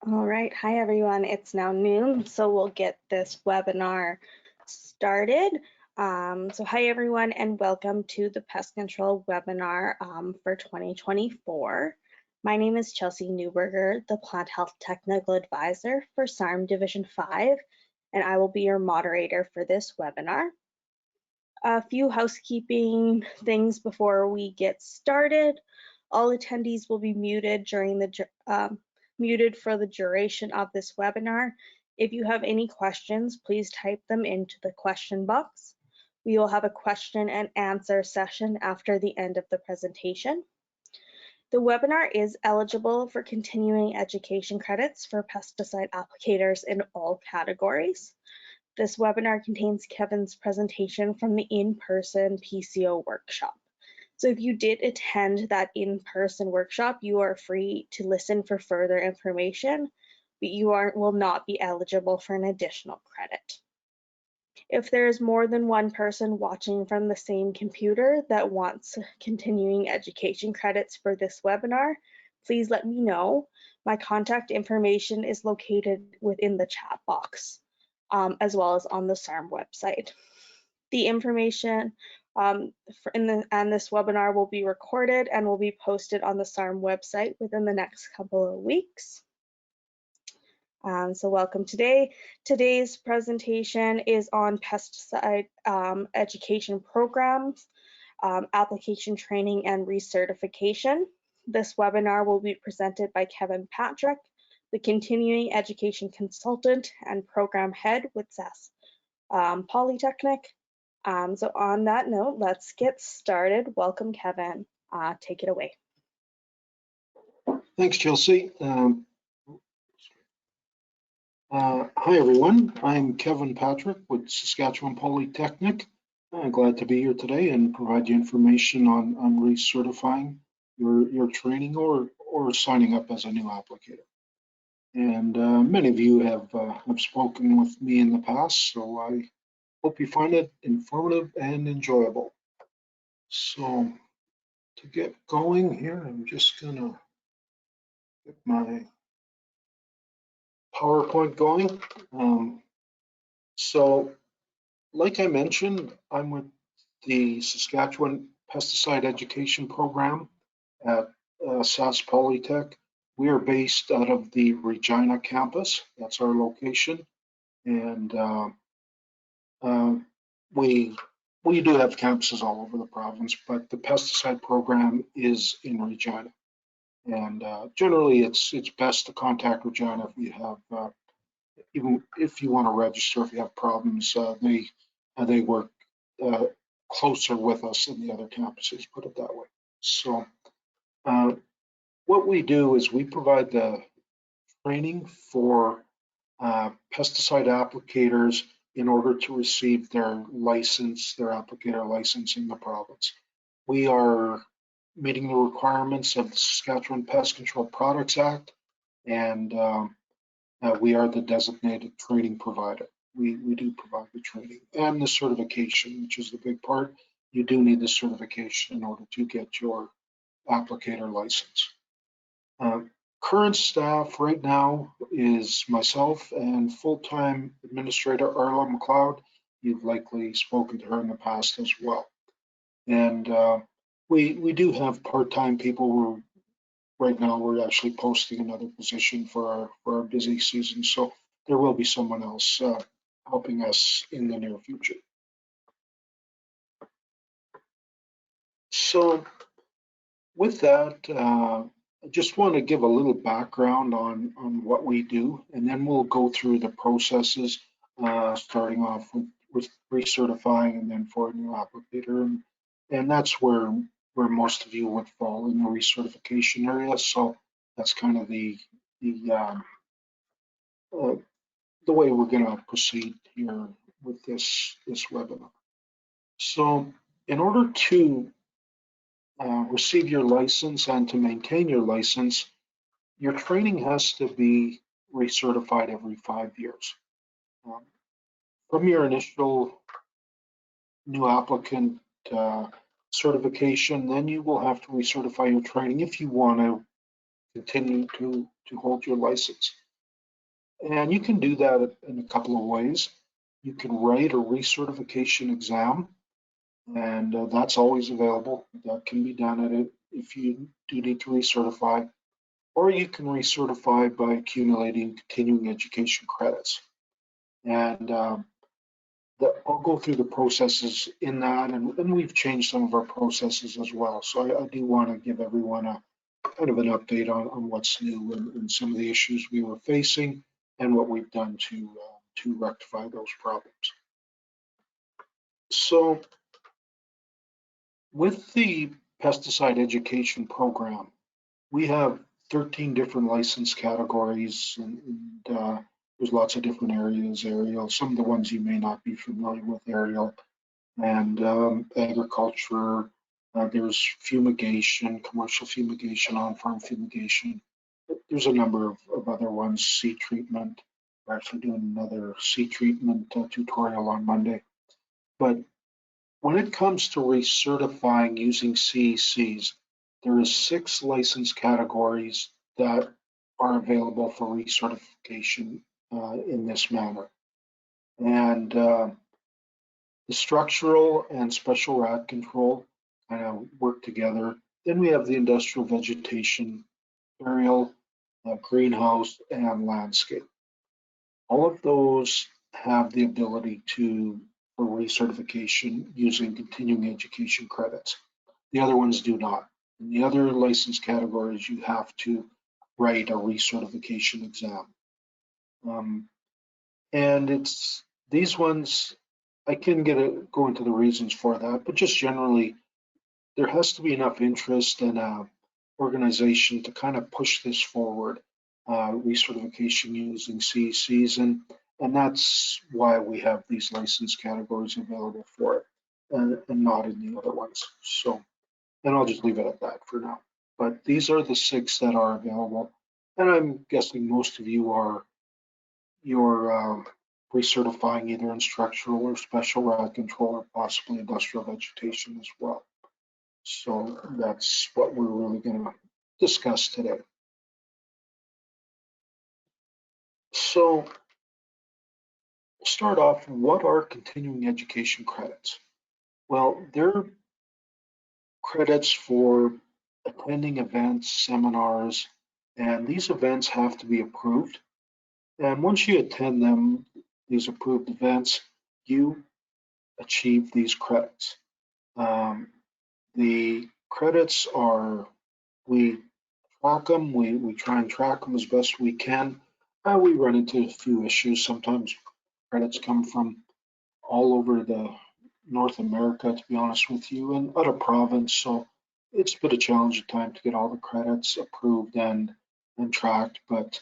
All right, hi everyone. It's now noon, so we'll get this webinar started. Hi everyone, and welcome to the Pest Control webinar for 2024. My name is Chelsea Newberger, the Plant Health Technical Advisor for SARM Division 5, and I will be your moderator for this webinar. A few housekeeping things before we get started. All attendees will be muted during the muted for the duration of this webinar. If you have any questions, please type them into the question box. We will have a question and answer session after the end of the presentation. The webinar is eligible for continuing education credits for pesticide applicators in all categories. This webinar contains Kevin's presentation from the in-person PCO workshop. So if you did attend that in-person workshop, you are free to listen for further information, but you will not be eligible for an additional credit. If there is more than one person watching from the same computer that wants continuing education credits for this webinar, please let me know. My contact information is located within the chat box, as well as on the SARM website. The information this webinar will be recorded and will be posted on the SARM website within the next couple of weeks. So welcome today. Today's presentation is on pesticide education programs, application training and recertification. This webinar will be presented by Kevin Patrick, the continuing education consultant and program head with SAS Polytechnic. So on that note, let's get started. Welcome, Kevin. Take it away. Thanks, Chelsea. Hi, everyone. I'm Kevin Patrick with Saskatchewan Polytechnic. I'm glad to be here today and provide you information on recertifying your training or signing up as a new applicator. And many of you have spoken with me in the past, so I hope you find it informative and enjoyable. So to get going here, I'm just gonna get my PowerPoint going. So like I mentioned, I'm with the Saskatchewan Pesticide Education Program at SAS Polytech. We are based out of the Regina campus. That's our location. And we do have campuses all over the province, but the pesticide program is in Regina. And generally, it's best to contact Regina if you have, even if you want to register, if you have problems. They work closer with us than the other campuses, put it that way. So what we do is we provide the training for pesticide applicators in order to receive their license, their applicator license in the province. We are meeting the requirements of the Saskatchewan Pest Control Products Act, and we are the designated training provider. We do provide the training and the certification, which is the big part. You do need the certification in order to get your applicator license. Current staff right now is myself and full-time administrator Arla McLeod. You've likely spoken to her in the past as well. And we do have part-time people. Right now we're actually posting another position for our busy season, so there will be someone else helping us in the near future. So with that, I just want to give a little background on what we do, and then we'll go through the processes, starting off with recertifying and then for a new applicator. And that's where most of you would fall in the recertification area. So that's kind of the way we're going to proceed here with this webinar. So in order to receive your license and to maintain your license, your training has to be recertified every 5 years. From your initial new applicant certification, then you will have to recertify your training if you want to continue to hold your license. And you can do that in a couple of ways. You can write a recertification exam, and that's always available. That can be done at it if you do need to recertify, or you can recertify by accumulating continuing education credits. And I'll go through the processes in that, and we've changed some of our processes as well. So I do want to give everyone a kind of an update on what's new and some of the issues we were facing and what we've done to rectify those problems. So with the pesticide education program, we have 13 different license categories, and there's lots of different areas, Ariel. Some of the ones you may not be familiar with, Ariel, and agriculture. There's fumigation, commercial fumigation, on-farm fumigation. There's a number of other ones, seed treatment. We're actually doing another seed treatment tutorial on Monday. But when it comes to recertifying using CECs, there is 6 license categories that are available for recertification in this manner. And the structural and special rat control kind of work together. Then we have the industrial vegetation, aerial, greenhouse, and landscape. All of those have the ability for recertification using continuing education credits. The other ones do not. In the other license categories, you have to write a recertification exam. And it's these ones, I can go into the reasons for that, but just generally, there has to be enough interest and organization to kind of push this forward, recertification using CECs, and that's why we have these license categories available for it, and not in the other ones. So, and I'll just leave it at that for now. But these are the 6 that are available, and I'm guessing most of you you're recertifying either in structural or special rat control or possibly industrial vegetation as well. So that's what we're really going to discuss today. So we'll start off, what are continuing education credits? Well, they're credits for attending events, seminars, and these events have to be approved. And once you attend them, these approved events, you achieve these credits. The credits are, we track them, we try and track them as best we can. We run into a few issues. Sometimes credits come from all over the North America, to be honest with you, and out of province. So it's been a challenging time to get all the credits approved and tracked, but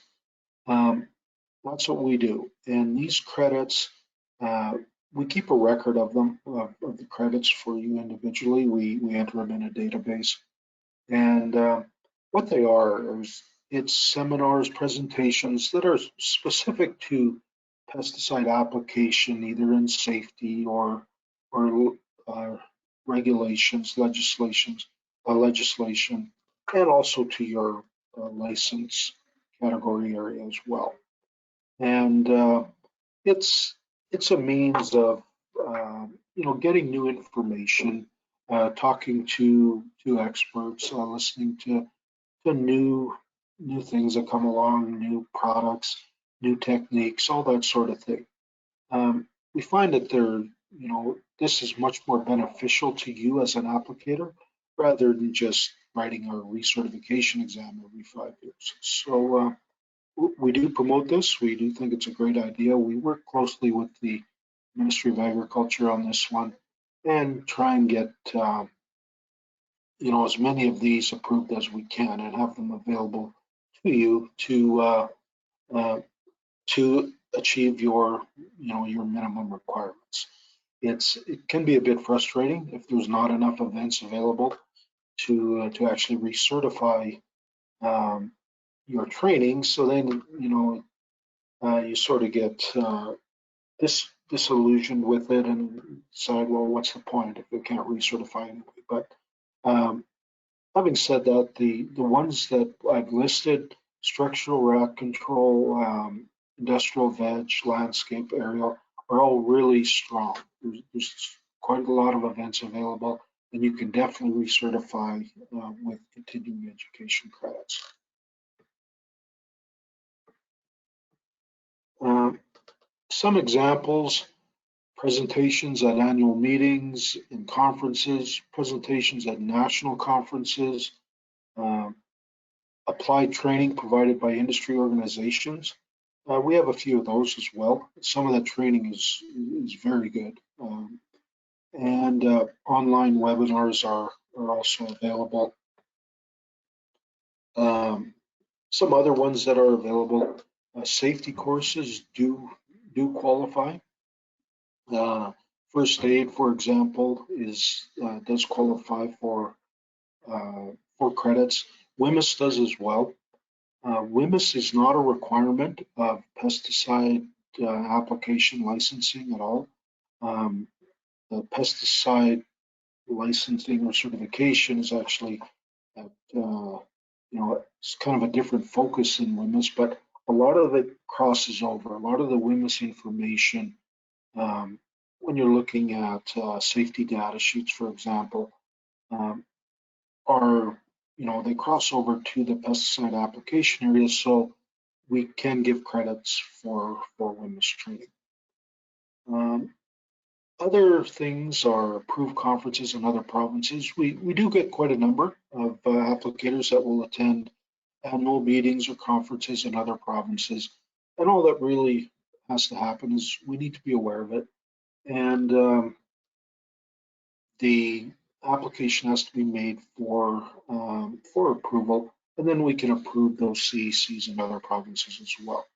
that's what we do. And these credits, we keep a record of them, of the credits for you individually. We enter them in a database. And what they are is it's seminars, presentations that are specific to pesticide application, either in safety or regulations, legislation, and also to your license category area as well. And it's a means of getting new information, talking to experts, listening to new things that come along, new products, new techniques, all that sort of thing. We find that this is much more beneficial to you as an applicator rather than just writing a recertification exam every 5 years. So we do promote this. We do think it's a great idea. We work closely with the Ministry of Agriculture on this one and try and get as many of these approved as we can and have them available to you to achieve your minimum requirements. It can be a bit frustrating if there's not enough events available to actually recertify your training. So then you sort of get disillusioned with it and decide, well, what's the point if we can't recertify anyway? But having said that, the ones that I've listed, structural rat control, industrial, veg, landscape, aerial are all really strong. There's quite a lot of events available, and you can definitely recertify with continuing education credits. Some examples: presentations at annual meetings and conferences, presentations at national conferences, applied training provided by industry organizations. We have a few of those as well. Some of that training is very good. And online webinars are also available. Some other ones that are available, safety courses do qualify. First aid, for example, does qualify for credits. WHMIS does as well. WHMIS is not a requirement of pesticide application licensing at all. The pesticide licensing or certification is actually at, it's kind of a different focus in WHMIS, but a lot of it crosses over. A lot of the WHMIS information, when you're looking at safety data sheets, for example, are, they cross over to the pesticide application area, so we can give credits for WHMIS training. Other things are approved conferences in other provinces. We do get quite a number of applicators that will attend annual meetings or conferences in other provinces. And all that really has to happen is we need to be aware of it. And the application has to be made for approval, and then we can approve those CECs in other provinces as well.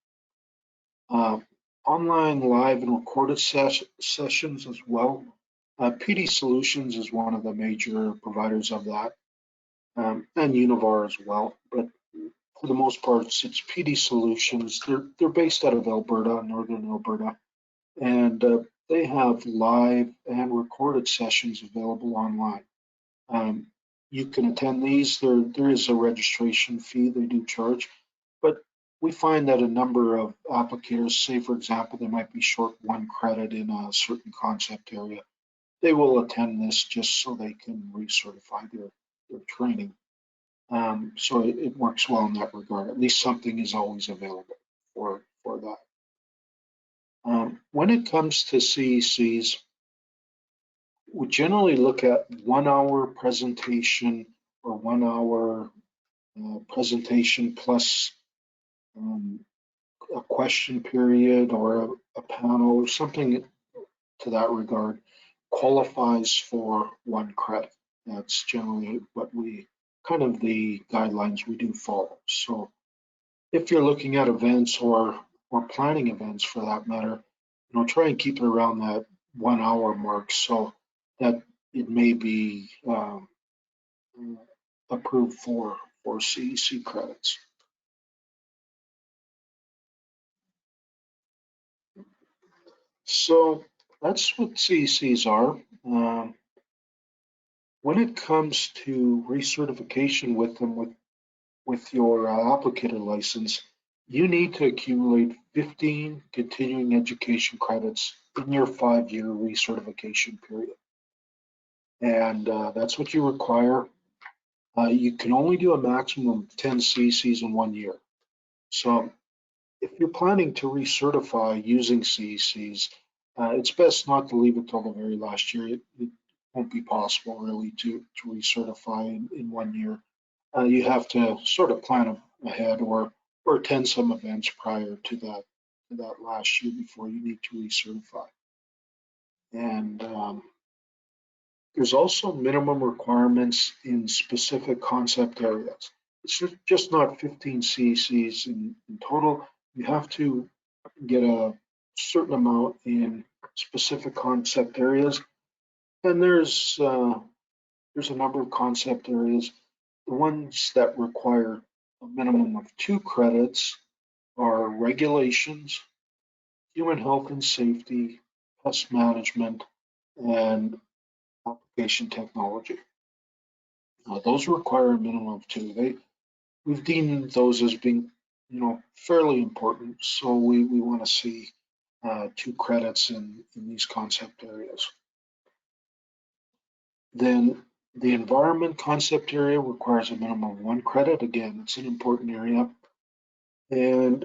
Online, live, and recorded sessions as well. PD Solutions is one of the major providers of that, and Univar as well. But for the most part, it's PD Solutions. They're based out of Alberta, northern Alberta, and they have live and recorded sessions available online. You can attend these. There is a registration fee they do charge, but we find that a number of applicators, say for example, they might be short one credit in a certain concept area, they will attend this just so they can recertify their training. So it works well in that regard. At least something is always available for that. When it comes to CECs, we generally look at 1 hour presentation or 1 hour presentation plus a question period or a panel or something to that regard qualifies for 1 credit. That's generally what kind of the guidelines we do follow. So if you're looking at events or planning events for that matter, try and keep it around that 1 hour mark so that it may be approved for CEC credits. So that's what CECs are. When it comes to recertification with them, with your applicator license, you need to accumulate 15 continuing education credits in your 5-year recertification period. And that's what you require. You can only do a maximum of 10 CECs in 1 year. So if you're planning to recertify using CECs, it's best not to leave it till the very last year. It won't be possible really to recertify in 1 year. You have to sort of plan ahead or attend some events prior to that last year before you need to recertify. And there's also minimum requirements in specific concept areas. It's just not 15 CECs in total. You have to get a certain amount in specific concept areas. And there's a number of concept areas. The ones that require a minimum of 2 credits are regulations, human health and safety, pest management, and application technology. Those require a minimum of 2. We've deemed those as being fairly important. So we want to see 2 credits in these concept areas. Then the environment concept area requires a minimum of 1 credit. Again, it's an important area. And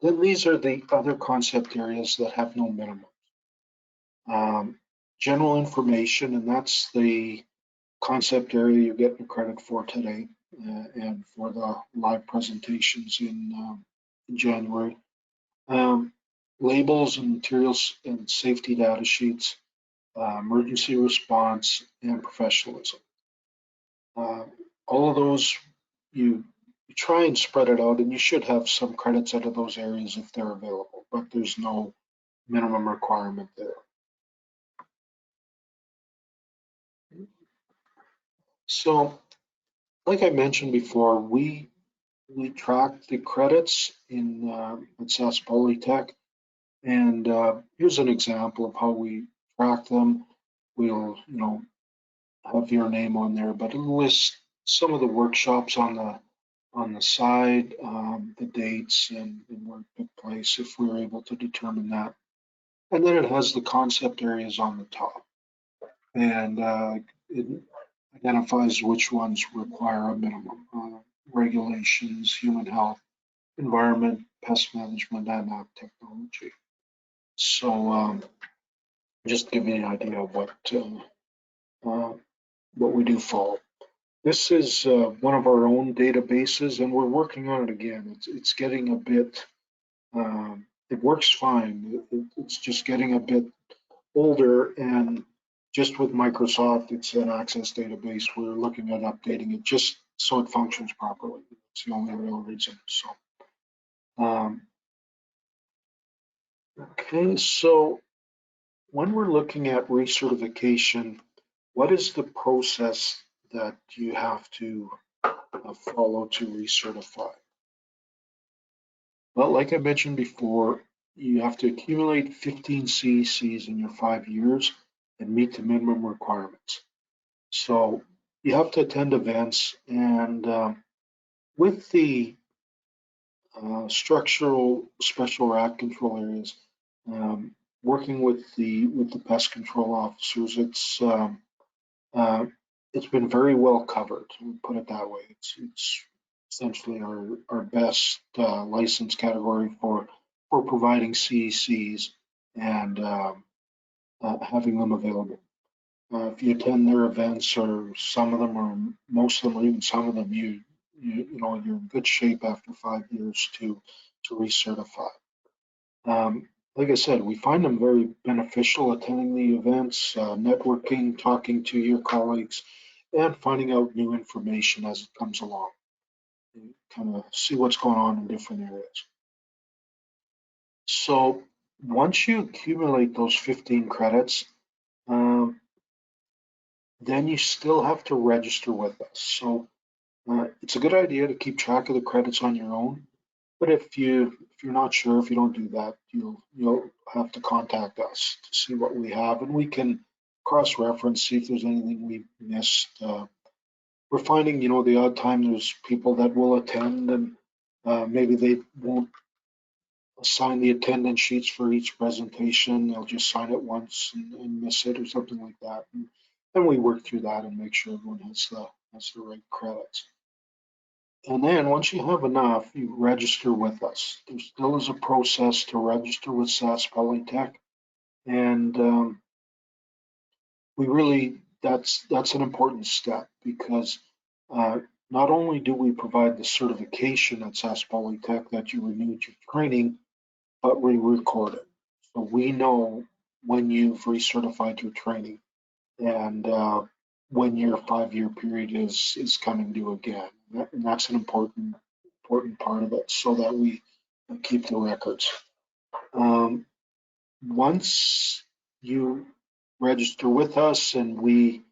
then these are the other concept areas that have no minimum. General information, and that's the concept area you're getting credit for today and for the live presentations in January. Labels and materials and safety data sheets, emergency response, and professionalism. All of those, you try and spread it out, and you should have some credits out of those areas if they're available, but there's no minimum requirement there. So, like I mentioned before, we track the credits in at SAS Polytech, and here's an example of how we track them. We'll, have your name on there, but it'll list some of the workshops on the side, the dates and where it took place, if we were able to determine that. And then it has the concept areas on the top, and it identifies which ones require a minimum. Regulations, human health, environment, pest management, and app technology. So just to give you an idea of what we do follow. This is one of our own databases, and we're working on it again. It's getting a bit, it works fine. It's just getting a bit older, and just with Microsoft, it's an Access database. We're looking at updating it just so it functions properly. It's the only real reason. So, okay, so when we're looking at recertification, what is the process that you have to follow to recertify? Well, like I mentioned before, you have to accumulate 15 CECs in your 5 years and meet the minimum requirements. So you have to attend events, and with the structural special rat control areas, working with the pest control officers, it's been very well covered. Put it that way. It's essentially our best license category for providing CECs and having them available. If you attend their events, or some of them, or most of them, or even some of them, you're in good shape after 5 years to recertify. Like I said, we find them very beneficial attending the events, networking, talking to your colleagues, and finding out new information as it comes along. You kind of see what's going on in different areas. So once you accumulate those 15 credits, then you still have to register with us. So it's a good idea to keep track of the credits on your own. But if you're not sure, if you don't do that, you'll have to contact us to see what we have, and we can cross-reference, see if there's anything we missed. We're finding, the odd time there's people that will attend, and maybe they won't sign the attendance sheets for each presentation. They'll just sign it once and miss it or something like that. And we work through that and make sure everyone has the right credits. And then once you have enough, you register with us. There still is a process to register with SAS Polytech, and that's an important step, because not only do we provide the certification at SAS Polytech that you renewed your training, but we record it. So we know when you've recertified your training, and when your 5-year period is coming due again. And that's an important part of it, so that we keep the records. Once you register with us and we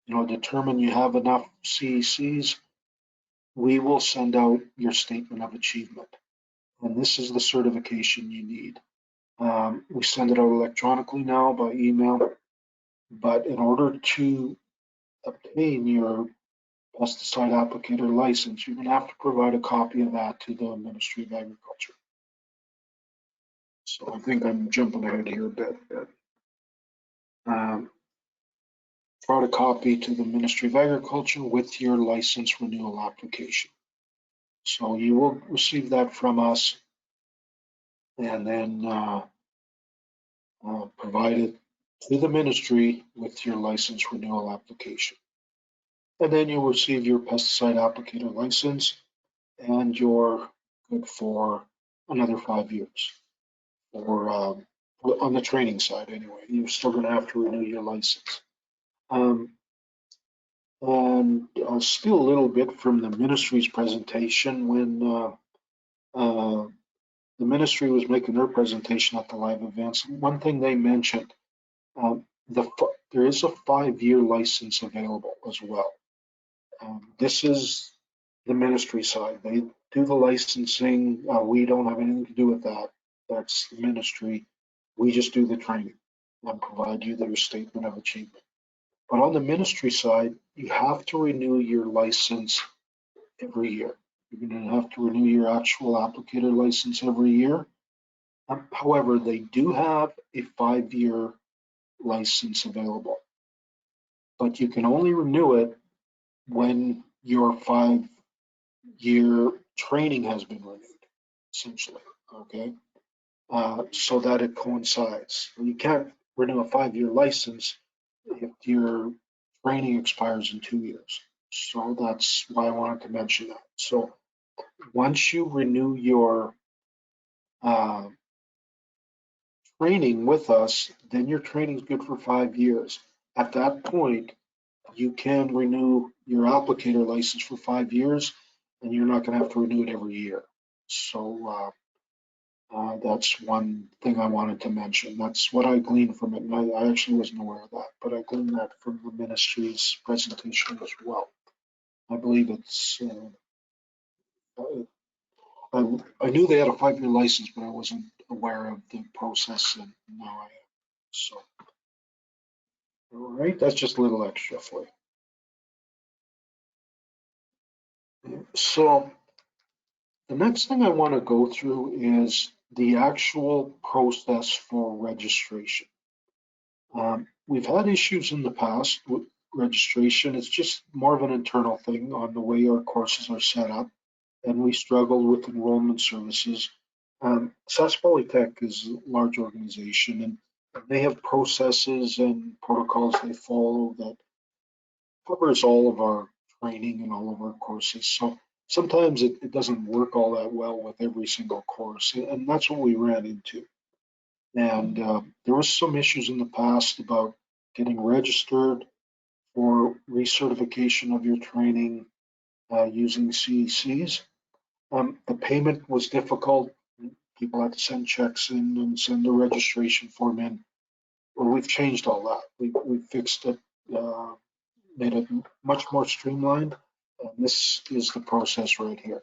determine you have enough CECs, we will send out your statement of achievement. And this is the certification you need. We send it out electronically now by email, but in order to obtain your pesticide applicator license, you're going to have to provide a copy of that to the Ministry of Agriculture. So I think I'm jumping ahead here a bit. Provide a copy to the Ministry of Agriculture with your license renewal application. So you will receive that from us, and then provide it to the ministry with your license renewal application. And then you'll receive your pesticide applicator license, and you're good for another 5 years. Or on the training side anyway, you're still going to have to renew your license. And I'll steal a little bit from the ministry's presentation. When the ministry was making their presentation at the live events, one thing they mentioned, there is a 5-year license available as well. This is the ministry side. They do the licensing. We don't have anything to do with that. That's the ministry. We just do the training and provide you their statement of achievement. But on the ministry side, you have to renew your license every year. You're going to have to renew your actual applicator license every year. However, they do have a 5-year license available, but you can only renew it when your 5-year training has been renewed, essentially, okay? So that it coincides. You can't renew a 5-year license if your training expires in 2 years. So that's why I wanted to mention that. So once you renew your training with us, then your training is good for 5 years. At that point, you can renew your applicator license for 5 years, and you're not going to have to renew it every year. So that's one thing I wanted to mention. That's what I gleaned from it, and I actually wasn't aware of that, but I gleaned that from the ministry's presentation as well. I believe it's, I knew they had a 5-year license, but I wasn't aware of the process, and now I am. So, all right, that's just a little extra for you. So the next thing I want to go through is the actual process for registration. We've had issues in the past with registration. It's just more of an internal thing on the way our courses are set up, and we struggled with enrollment services. SAS Polytech is a large organization, and they have processes and protocols they follow that covers all of our training and all of our courses. So sometimes it doesn't work all that well with every single course, and that's what we ran into. And there was some issues in the past about getting registered for recertification of your training using CECs. The payment was difficult. People had to send checks in and send a registration form in. Well, we've changed all that. We fixed it, made it much more streamlined, and this is the process right here.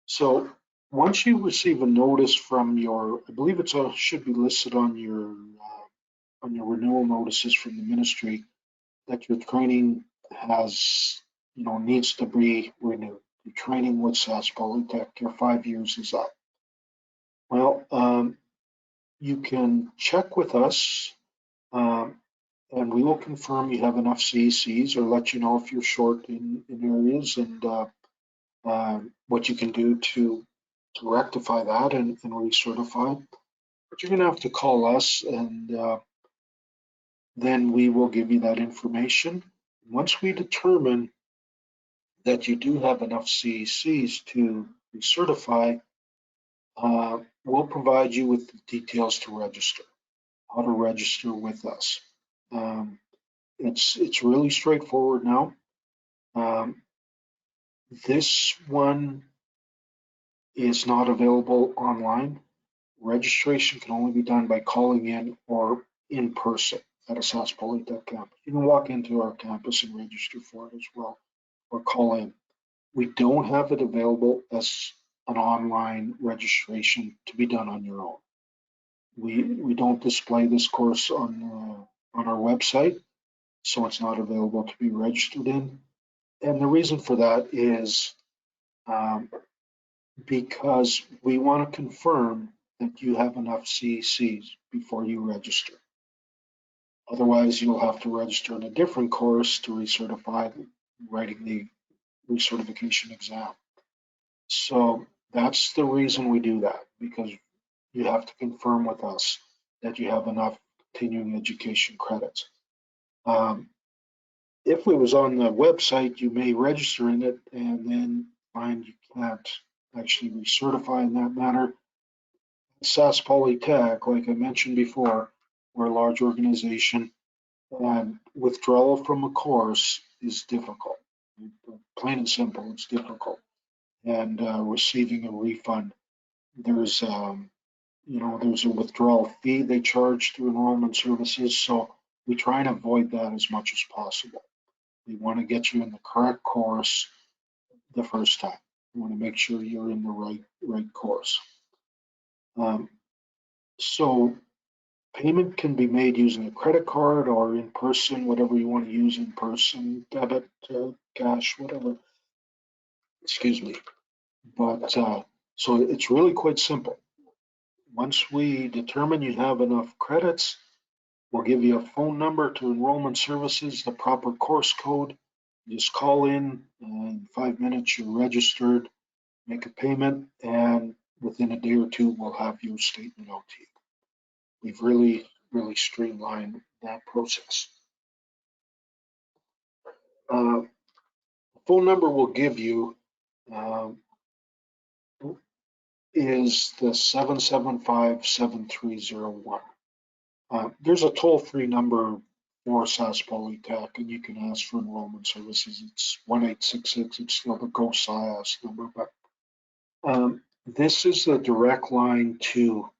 So once you receive a notice from your, I believe it's should be listed on your renewal notices from the ministry that your training has, needs to be renewed. Your training with SAS Polytech, your 5 years is up. Well, you can check with us, and we will confirm you have enough CECs or let you know if you're short in areas, and what you can do to rectify that and recertify. But you're going to have to call us, and then we will give you that information. Once we determine that you do have enough CECs to recertify, we'll provide you with the details to register, how to register with us. It's really straightforward now. This one is not available online. Registration can only be done by calling in or in person at a SAS Polytech campus. You can walk into our campus and register for it as well, or call in. We don't have it available as an online registration to be done on your own. We don't display this course on our website, so it's not available to be registered in. And the reason for that is because we want to confirm that you have enough CECs before you register. Otherwise, you'll have to register in a different course to recertify writing the recertification exam. So that's the reason we do that, because you have to confirm with us that you have enough continuing education credits. If it was on the website, you may register in it and then find you can't actually recertify in that manner. SAS Polytech, like I mentioned before, we're a large organization, and withdrawal from a course is difficult. Plain and simple, it's difficult. And receiving a refund, there's there's a withdrawal fee they charge through enrollment services, so we try and avoid that as much as possible. We want to get you in the correct course the first time. We want to make sure you're in the right course. So payment can be made using a credit card or in person, whatever you want to use in person, debit, cash, whatever. Excuse me. But so it's really quite simple. Once we determine you have enough credits, we'll give you a phone number to enrollment services, the proper course code. You just call in 5 minutes, you're registered, make a payment, and within a day or two, we'll have your statement out to you. We've really streamlined that process. The phone number we'll give you is the 775-7301. There's a toll-free number for SAS Polytech, and you can ask for enrollment services. It's 1-866. It's still the Go SIAS number, but this is the direct line to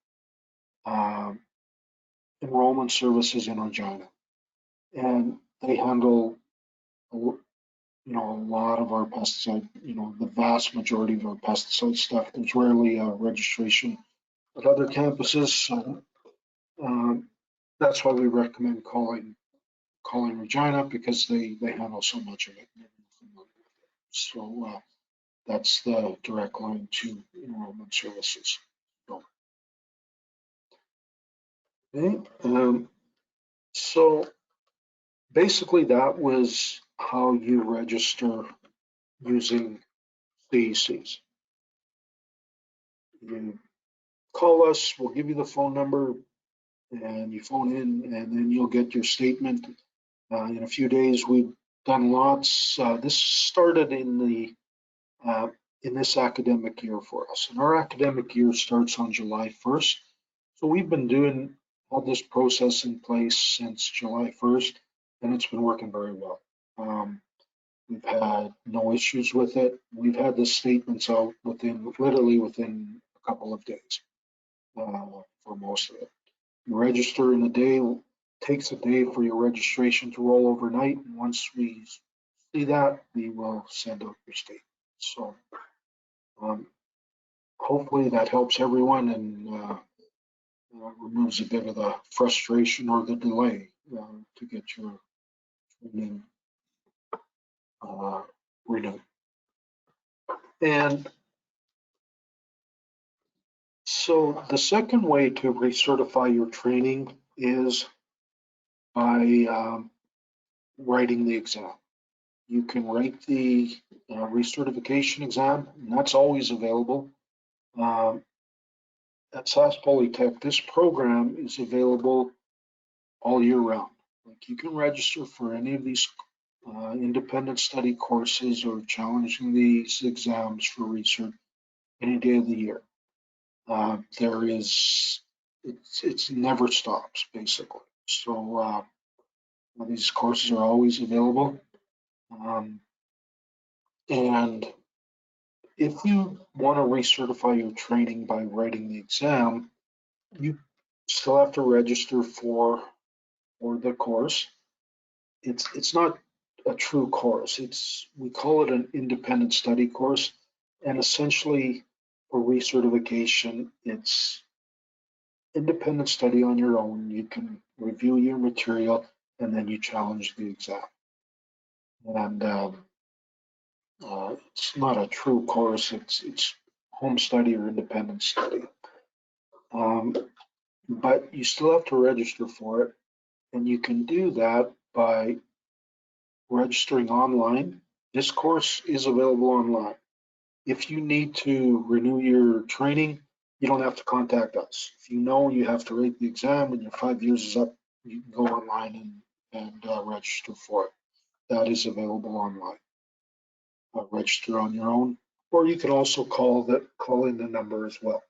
enrollment services in Regina, and they handle a lot of our pesticide, the vast majority of our pesticide stuff. There's rarely a registration at other campuses, so that's why we recommend calling Regina, because they handle so much of it. So that's the direct line to enrollment services. Okay. So basically that was how you register using CECs. You call us, we'll give you the phone number, and you phone in, and then you'll get your statement. In a few days, we've done lots. This started in this academic year for us, and our academic year starts on July 1st. So we've been all this process in place since July 1st, and it's been working very well. We've had no issues with it. We've had the statements out literally within a couple of days for most of it. You register in a day, takes a day for your registration to roll overnight. And once we see that, we will send out your statement. So hopefully that helps everyone and removes a bit of the frustration or the delay to get your training renewed. And so the second way to recertify your training is by writing the exam. You can write the recertification exam, and that's always available. At SAS Polytech, this program is available all year round. Like, you can register for any of these independent study courses or challenging these exams for research any day of the year. It never stops, basically. So these courses are always available. And if you want to recertify your training by writing the exam, you still have to register for the course. It's not a true course. We call it an independent study course, and essentially for recertification, it's independent study on your own. You can review your material and then you challenge the exam. And It's not a true course. It's home study or independent study. Um, but you still have to register for it, and you can do that by registering online. This course is available online. If you need to renew your training, you don't have to contact us. If you know you have to write the exam and your 5 years is up, you can go online and register for it. That is available online. Register on your own, or you can also call in the number as well.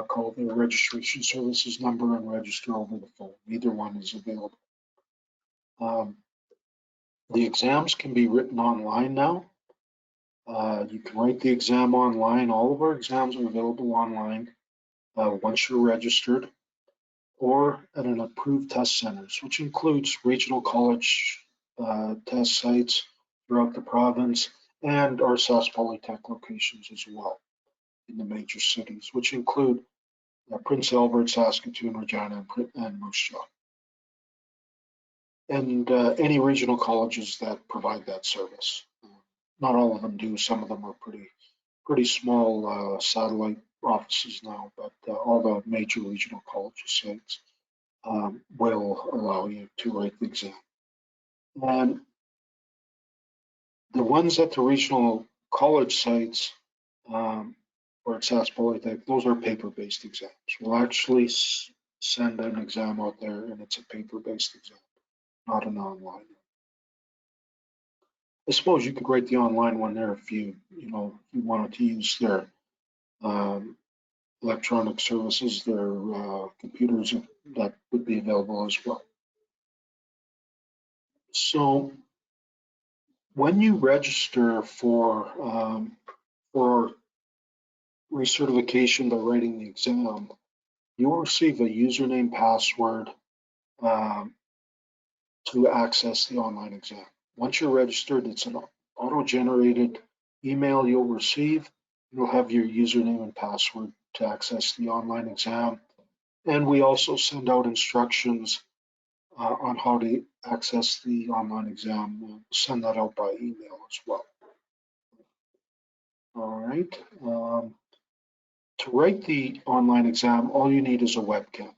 Call the registration services number and register over the phone. Either one is available. Um, the exams can be written online now. You can write the exam online. All of our exams are available online once you're registered or at an approved test centers, which includes regional college test sites throughout the province and our SAS Polytech locations as well in the major cities, which include Prince Albert, Saskatoon, Regina, and Moose Jaw, and any regional colleges that provide that service. Not all of them do. Some of them are pretty small satellite offices now, but all the major regional college sites will allow you to write the exam. And the ones at the regional college sites, or at SAS Polytech, those are paper-based exams. We'll actually send an exam out there, and it's a paper-based exam, not an online. I suppose you could write the online one there if you wanted to use their um, electronic services, their computers that would be available as well. So when you register for recertification by writing the exam, you'll receive a username password um, to access the online exam. Once you're registered, it's an auto-generated email you'll receive. You'll have your username and password to access the online exam. And we also send out instructions on how to access the online exam. We'll send that out by email as well. All right. To write the online exam, all you need is a webcam.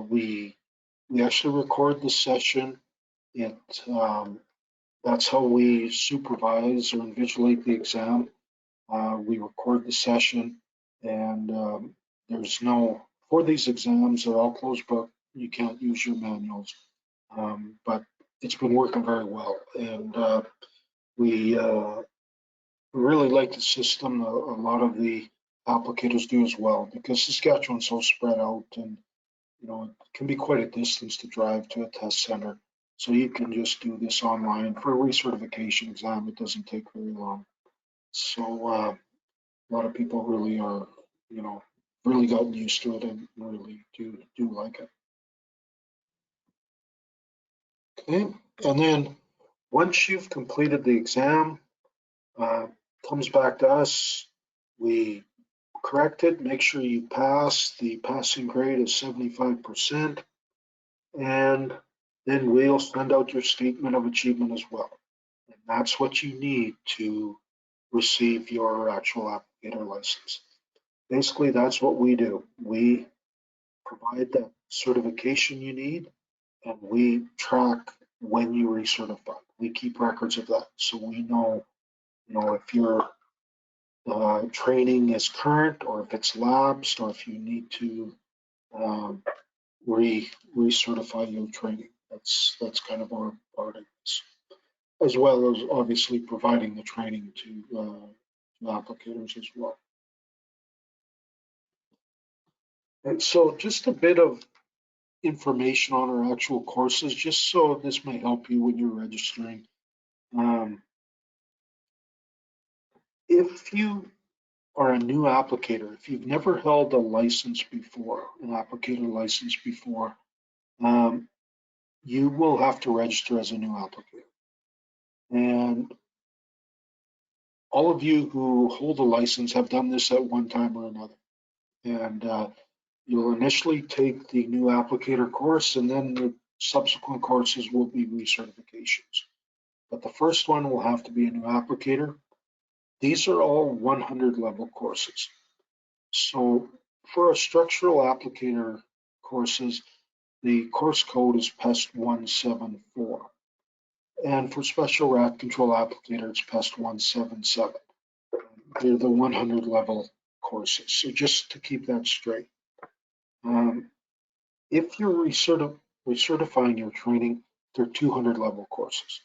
We actually record the session. That's how we supervise or invigilate the exam. We record the session, and for these exams, they're all closed book. You can't use your manuals, but it's been working very well. And we really like the system. A lot of the applicators do as well, because Saskatchewan's so spread out, and it can be quite a distance to drive to a test center. So you can just do this online. For a recertification exam, it doesn't take very long. So a lot of people really are, really gotten used to it and really do like it. Okay, and then once you've completed the exam, comes back to us. We correct it, make sure you pass. The passing grade is 75%, and then we'll send out your statement of achievement as well. And that's what you need to receive your actual applicator license. Basically, that's what we do. We provide that certification you need, and we track when you recertify. We keep records of that, so we know, if your training is current, or if it's lapsed, or if you need to um, recertify your training. That's kind of our part of this, as well as obviously providing the training to applicators as well. And so just a bit of information on our actual courses, just so this may help you when you're registering. If you are a new applicator, if you've never held a license before, an applicator license before, you will have to register as a new applicator. And all of you who hold a license have done this at one time or another. And you'll initially take the new applicator course, and then the subsequent courses will be recertifications. but the first one will have to be a new applicator. These are all 100 level courses. So for our structural applicator courses, the course code is PEST 174. And for special rat control applicator, it's PEST 177. They're the 100 level courses. So just to keep that straight. If you're recertifying your training, they're 200 level courses.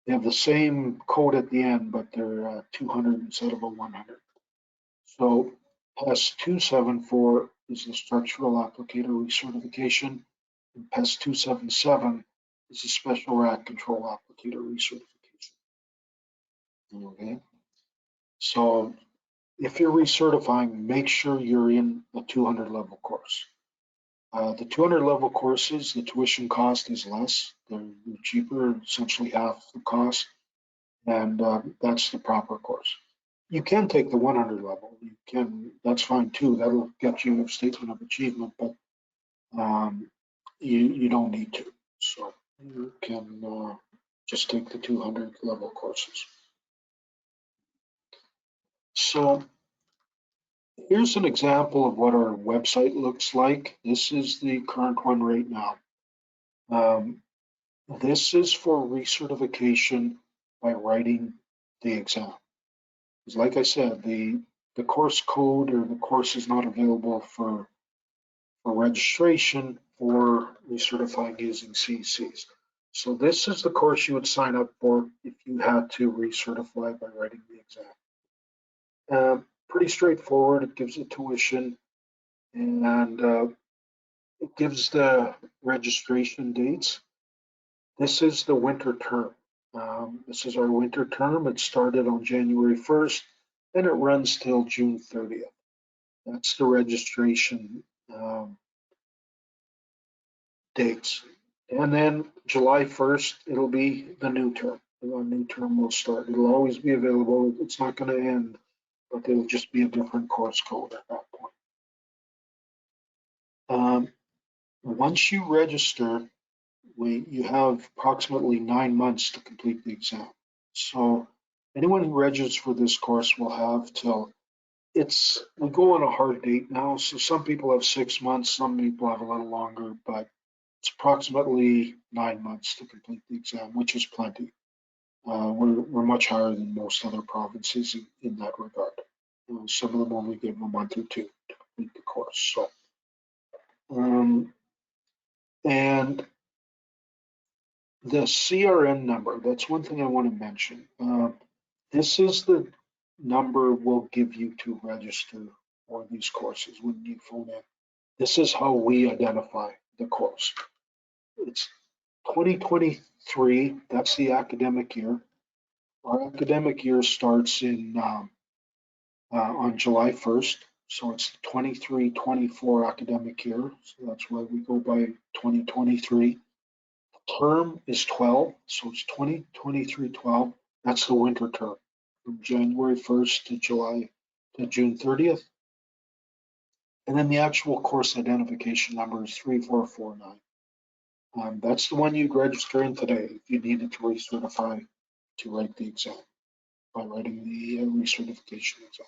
They have the same code at the end, but they're 200 instead of a 100. So PEST 274 is the structural applicator recertification, and PEST 277 is the special rat control applicator recertification. Okay. So if you're recertifying, make sure you're in the 200 level course. The 200 level courses, the tuition cost is less. They're cheaper, essentially half the cost, and that's the proper course. You can take the 100 level. You can, that's fine too. That'll get you a statement of achievement, but you don't need to. So you can just take the 200 level courses. So here's an example of what our website looks like. This is the current one right now. This is for recertification by writing the exam. Because like I said, the course code or the course is not available for registration or recertifying using CCs. So this is the course you would sign up for if you had to recertify by writing the exam. Pretty straightforward. It gives a tuition and it gives the registration dates. This is the winter term. This is our winter term. It started on January 1st and it runs till June 30th. That's the registration dates. And then July 1st, it'll be the new term. The new term will start. It'll always be available. It's not going to end, but it'll just be a different course code at that point. Once you register, you have approximately 9 months to complete the exam. So anyone who registers for this course will have till we go on a hard date now. So some people have 6 months, some people have a little longer, but it's approximately 9 months to complete the exam, which is plenty. We're much higher than most other provinces in that regard. Some of them only give a month or two to complete the course. So, and the CRN number, that's one thing I want to mention. This is the number we'll give you to register for these courses when you phone in. This is how we identify the course. It's 2023, that's the academic year. Our academic year starts on July 1st, so it's the 23-24 academic year, so that's why we go by 2023. Term is 12, so it's 2023-12. That's the winter term from January 1st to June 30th. And then the actual course identification number is 3449. That's the one you'd register in today if you needed to recertify to write the exam by writing the recertification exam.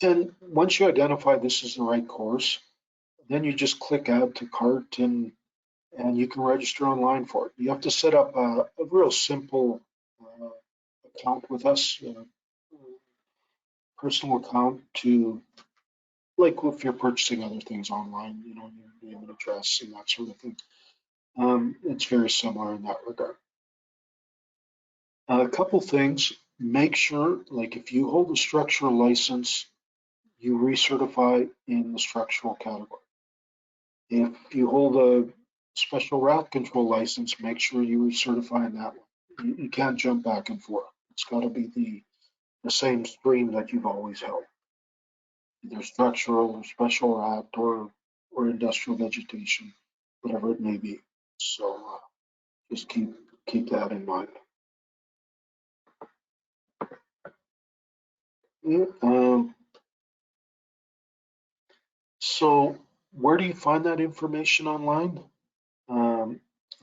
And once you identify this is the right course, then you just click add to cart and you can register online for it. You have to set up a real simple account with us, personal account to, like if you're purchasing other things online, your name and address and that sort of thing. It's very similar in that regard. A couple things, make sure, like if you hold a structural license, you recertify in the structural category. If you hold a special rat control license, make sure you recertify in that one. You can't jump back and forth. It's got to be the same stream that you've always held, either structural or special rat or industrial vegetation, whatever it may be. So just keep that in mind. So where do you find that information online?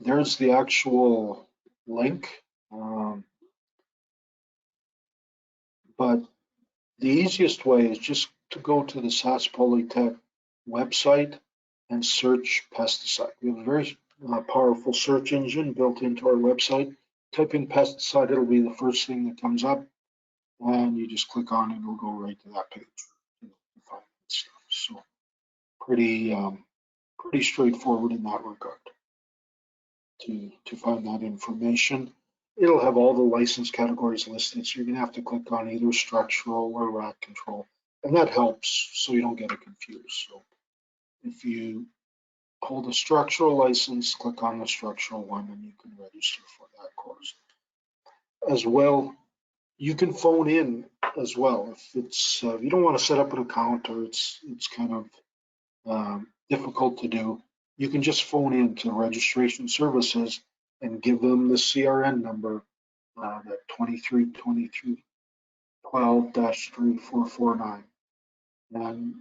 There's the actual link. But the easiest way is just to go to the SAS Polytech website and search pesticide. We have a very powerful search engine built into our website. Type in pesticide, it'll be the first thing that comes up, and you just click on it, it'll go right to that page. You find that stuff. So pretty straightforward in that regard to find that information. It'll have all the license categories listed, so you're gonna have to click on either structural or rat control, and that helps so you don't get it confused. So if you hold a structural license, click on the structural one, and you can register for that course. As well, you can phone in as well if it's if you don't want to set up an account or it's kind of difficult to do. You can just phone in to registration services and give them the CRN number, that 232212-3449. And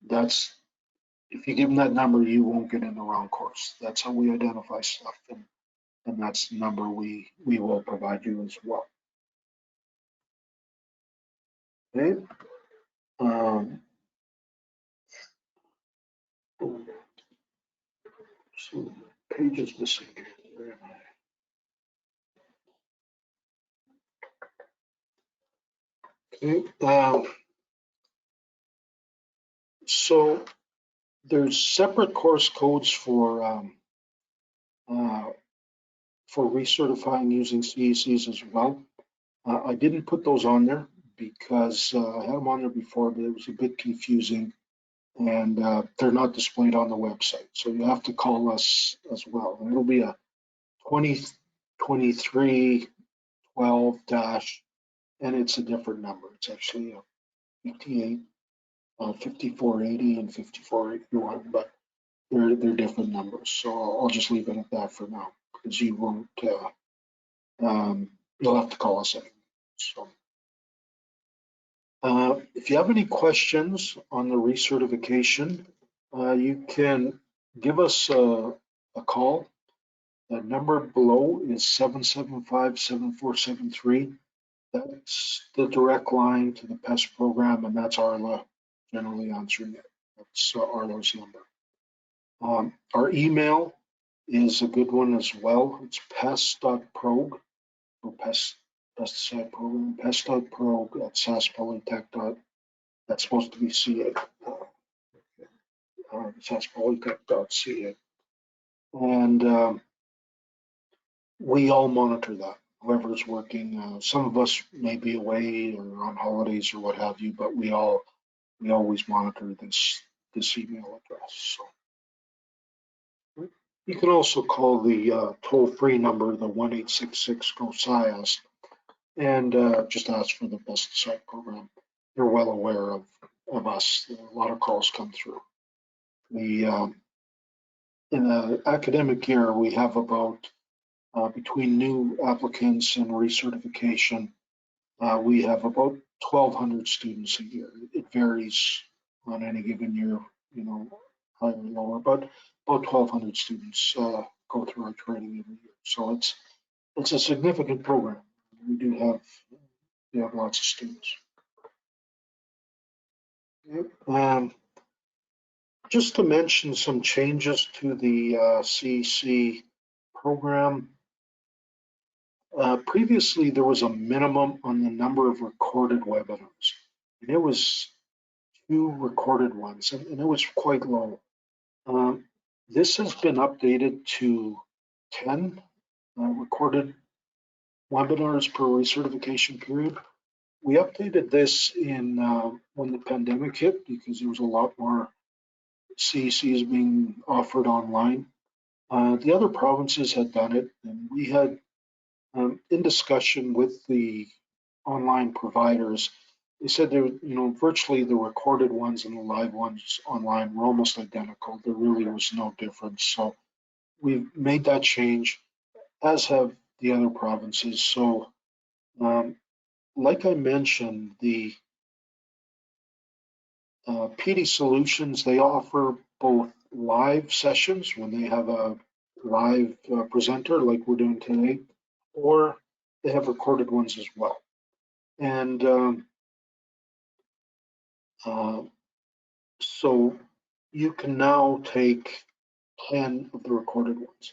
that's, if you give them that number, you won't get in the wrong course. That's how we identify stuff, and that's the number we will provide you as well. Okay. So pages missing. Where am I? Okay. So there's separate course codes for recertifying using CECs as well. I didn't put those on there because I had them on there before, but it was a bit confusing, and they're not displayed on the website. So you have to call us as well. And it'll be a 2023-12 dash, and it's a different number. It's actually a 58, 5480 and 5481, but they're different numbers. So I'll just leave it at that for now, because you won't, you'll have to call us anyway. So if you have any questions on the recertification, you can give us a call. The number below is 775-7473. That's the direct line to the PEST program, and that's Arla generally answering it. That's Arla's number. Our email is a good one as well. It's pest.prog, or pesticide program, pest.prog at saspolytech. That's supposed to be CA, saspolytech.ca. And we all monitor that, whoever's working. Some of us may be away or on holidays or what have you, but we always monitor this email address. So you can also call the toll-free number, the 1-866-GO-SCIAS, and just ask for the pesticide program. They're well aware of us. A lot of calls come through. We in the academic year, we have about between new applicants and recertification, we have about 1,200 students a year. It varies on any given year, higher or lower, but about 1,200 students go through our training every year. So it's a significant program. We have lots of students. Just to mention some changes to the CEC program. Previously, there was a minimum on the number of recorded webinars, and it was 2 recorded ones, and it was quite low. This has been updated to 10 recorded webinars per recertification period. We updated this in when the pandemic hit, because there was a lot more CECs being offered online. The other provinces had done it, and we had, in discussion with the online providers, they said virtually the recorded ones and the live ones online were almost identical. There really was no difference. So we've made that change, as have the other provinces. So like I mentioned, the PD Solutions, they offer both live sessions when they have a live presenter like we're doing today, or they have recorded ones as well. And so you can now take 10 of the recorded ones.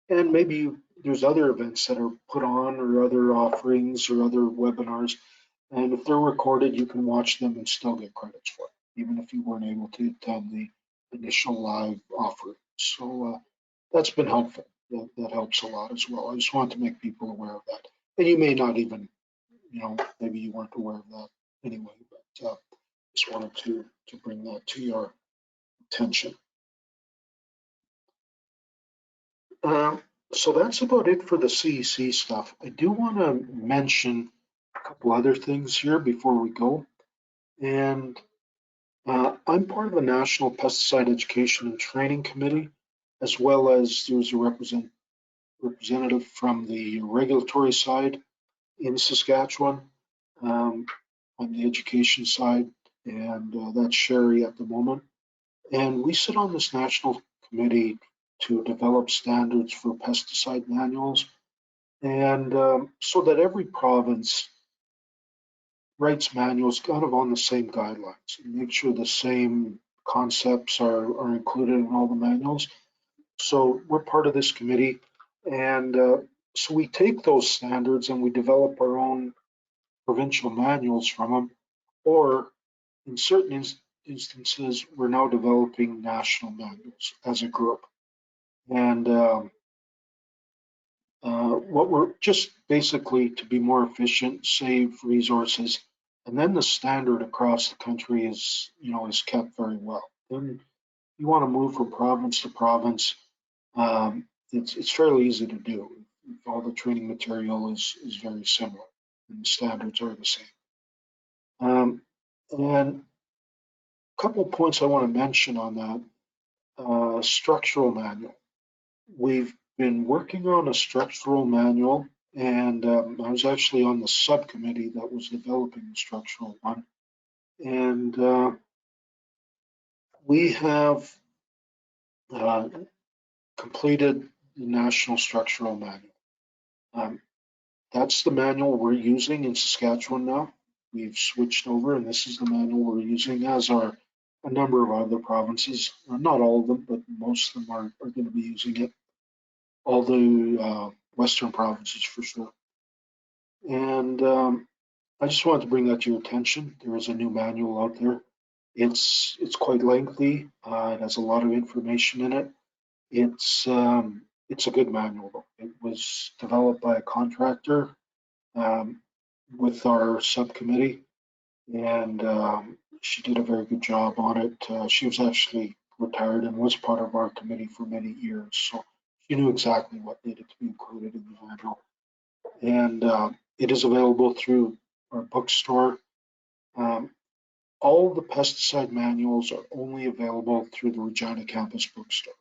And maybe there's other events that are put on or other offerings or other webinars. And if they're recorded, you can watch them and still get credits for it, even if you weren't able to attend the initial live offering. So that's been helpful. That helps a lot as well. I just want to make people aware of that. And you may not even, maybe you weren't aware of that anyway, but just wanted to bring that to your attention. So that's about it for the CEC stuff. I do want to mention a couple other things here before we go. And I'm part of a National Pesticide Education and Training Committee, as well as there's a representative from the regulatory side in Saskatchewan on the education side, and that's Sherry at the moment. And we sit on this national committee to develop standards for pesticide manuals, and so that every province writes manuals kind of on the same guidelines and make sure the same concepts are included in all the manuals. So we're part of this committee, and so we take those standards and we develop our own provincial manuals from them, or in certain instances, we're now developing national manuals as a group. And what we're just basically to be more efficient, save resources, and then the standard across the country is kept very well. Then you want to move from province to province. It's fairly easy to do. All the training material is very similar, and the standards are the same. And a couple of points I want to mention on that. Structural manual. We've been working on a structural manual, and I was actually on the subcommittee that was developing the structural one. And we have completed the National Structural Manual. That's the manual we're using in Saskatchewan now. We've switched over, and this is the manual we're using, as are a number of other provinces. Not all of them, but most of them are going to be using it. All the Western provinces for sure. And I just wanted to bring that to your attention. There is a new manual out there. It's quite lengthy. It has a lot of information in it. It's a good manual though. It was developed by a contractor with our subcommittee, and she did a very good job on it. She was actually retired and was part of our committee for many years, so she knew exactly what needed to be included in the manual. And it is available through our bookstore. All the pesticide manuals are only available through the Regina campus bookstore.